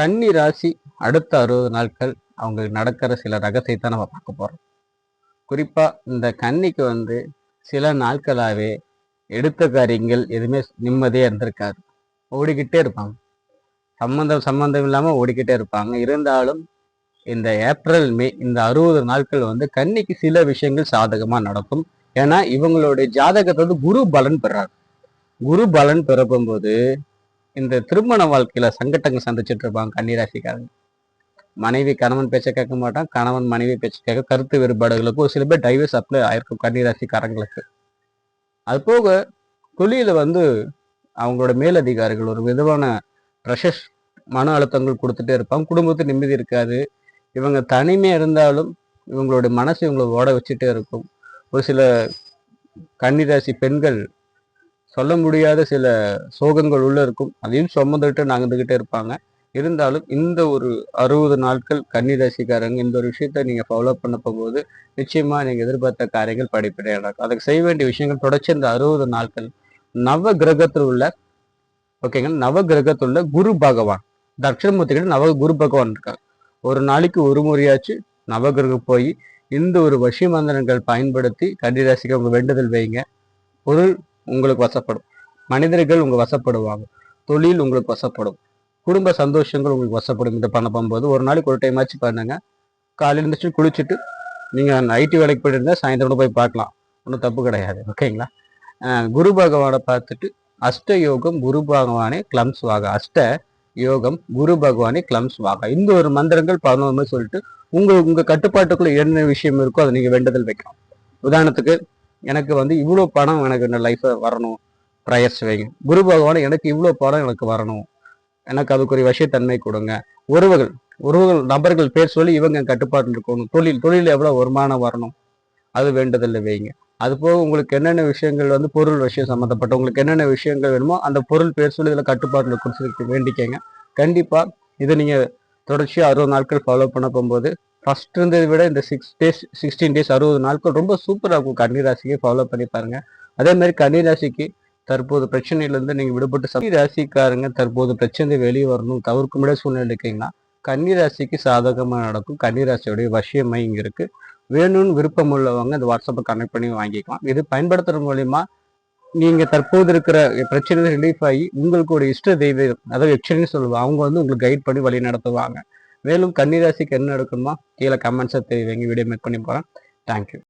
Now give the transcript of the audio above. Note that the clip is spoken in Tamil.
கன்னி ராசி அடுத்த 60 நாட்கள் அவங்களுக்கு நடக்கிற சில ரகசியத்தை நம்ம பார்க்க போறோம். குறிப்பா இந்த கன்னிக்கு சில நாட்களாவே எடுத்த காரியங்கள் எதுவுமே நிம்மதியா இருந்திருக்காது. ஓடிக்கிட்டே இருப்பாங்க. சம்பந்தம் இல்லாம ஓடிக்கிட்டே இருப்பாங்க. இருந்தாலும் இந்த ஏப்ரல் மே இந்த 60 நாட்கள் கன்னிக்கு சில விஷயங்கள் சாதகமா நடக்கும். ஏன்னா இவங்களுடைய ஜாதகத்தை குரு பலன் பெறாரு. குரு பலன் பிறப்பும்போது இந்த திருமண வாழ்க்கையில சங்கட்டங்கள் சந்திச்சுட்டு இருப்பாங்க கன்னிராசிக்காரங்க. மனைவி கணவன் பேச்சை கேட்க மாட்டான், கணவன் மனைவி பேச்சை கேட்க கருத்து வேறுபாடுகளுக்கு ஒரு சில பேர் டைவர்ஸ் அப்ளை ஆயிருக்கும் கன்னிராசிக்காரங்களுக்கு. அது போக தொழில அவங்களோட மேலதிகாரிகள் ஒரு விதமான ப்ரெஷர் மன அழுத்தங்கள் கொடுத்துட்டே இருப்பாங்க. குடும்பத்துக்கு நிம்மதி இருக்காது. இவங்க தனிமையா இருந்தாலும் இவங்களுடைய மனசு இவங்களை ஓட வச்சுட்டே இருக்கும். ஒரு சில கன்னிராசி பெண்கள் சொல்ல முடியாத சில சோகங்கள் உள்ள இருக்கும். அதையும் சுமந்துட்டு நகர்ந்துகிட்டே இருப்பாங்க. இருந்தாலும் இந்த ஒரு 60 நாட்கள் கன்னிராசிக்காரங்க இந்த ஒரு விஷயத்த நீங்க ஃபாலோ பண்ண போகும்போது நிச்சயமா நீங்க எதிர்பார்த்த காரியங்கள் படிப்படியாக நடக்கும். அதுக்கு செய்ய வேண்டிய விஷயங்கள் தொடர்ச்சி இந்த 60 நாட்கள் நவ கிரகத்தில் உள்ள நவ கிரகத்தில் உள்ள குரு பகவான் தட்சிணமூர்த்திகிட்ட நவ குரு பகவான் இருக்காங்க. ஒரு நாளைக்கு ஒரு முறையாச்சு நவகிரகம் போய் இந்த ஒரு வசி மந்திரங்கள் பயன்படுத்தி கன்னிராசிக்கு உங்க வேண்டுதல் வைங்க. பொருள் உங்களுக்கு வசப்படும், மனிதர்கள் உங்க வசப்படுவாங்க, தொழில் உங்களுக்கு வசப்படும், குடும்ப சந்தோஷங்கள் உங்களுக்கு வசப்படும். இதை பண்ண போகும்போது ஒரு நாளைக்கு ஒரு டைம் ஆச்சு பண்ணுங்க. காலையில் இருந்துச்சு குளிச்சுட்டு நீங்க ஐடி வேலைக்கு போயிட்டு இருந்தா சாயந்தரம் போய் பார்க்கலாம், ஒன்றும் தப்பு கிடையாது. ஓகேங்களா? குரு பகவானை பார்த்துட்டு அஷ்ட யோகம் குரு பகவானே கிளம்ஸ் வாக, அஷ்ட யோகம் குரு பகவானே கிளம்ஸ் வாக, இந்த ஒரு மந்திரங்கள் 11 சொல்லிட்டு உங்க கட்டுப்பாட்டுக்குள்ள என்ன விஷயம் இருக்கோ அதை நீங்க வேண்டுதல் வைக்கலாம். உதாரணத்துக்கு எனக்கு இவ்வளோ பணம் எனக்கு இந்த லைஃப்ல வரணும், ப்ரயர்ஸ் வைங்க. குரு பகவான் எனக்கு இவ்வளோ பணம் எனக்கு வரணும், எனக்கு அதுக்கு ஒரு விஷயத்தன்மை கொடுங்க. உறவுகள் நபர்கள் பேர் சொல்லி இவங்க கட்டுப்பாடு இருக்கணும். தொழில் எவ்வளவு வருமானம் வரணும், அது வேண்டுதல் வைங்க. அது போக உங்களுக்கு என்னென்ன விஷயங்கள் பொருள் விஷயம் சம்மந்தப்பட்ட உங்களுக்கு என்னென்ன விஷயங்கள் வேணுமோ அந்த பொருள் பேர் சொல்லி இதில் கட்டுப்பாடுல குறிச்சு வேண்டிக்கங்க. கண்டிப்பா இதை நீங்க தொடர்ச்சியா 60 நாட்கள் ஃபாலோ பண்ண போகும்போது ஃபர்ஸ்ட் இருந்ததை விட இந்த 16 டேஸ் 60 நாட்கள் ரொம்ப சூப்பராக இருக்கும். கன்னிராசிக்கு ஃபாலோ பண்ணி பாருங்க. அதே மாதிரி கன்னிராசிக்கு தற்போது பிரச்சனையிலிருந்து நீங்க விடுபட்டு கன்னிராசிக்காரங்க தற்போது பிரச்சனை வெளியே வரணும், தவிர்க்க முடியாத சூழ்நிலை இருக்கீங்கன்னா கன்னிராசிக்கு சாதகமா நடக்கும். கன்னிராசியோடைய வசியமை இங்க இருக்கு. வேணும்னு விருப்பம் உள்ளவங்க இந்த வாட்ஸ்அப்பை கனெக்ட் பண்ணி வாங்கிக்கலாம். இது பயன்படுத்துறது மூலியமா நீங்க தற்போது இருக்கிற பிரச்சனை ரிலீஃப் ஆகி உங்களுக்கு ஒரு இஷ்ட தெய்வம், அதாவது எக்ஸ்சேஞ்ச் சொல்லுவாங்க, அவங்க உங்களுக்கு கைட் பண்ணி வழி நடத்துவாங்க. மேலும் கன்னிராசிக்கு என்ன எடுக்கணுமா கீழே கமெண்ட்ஸை தெரிவிங்க. வீடியோ மேக் பண்ணி போறேன். தேங்க்யூ.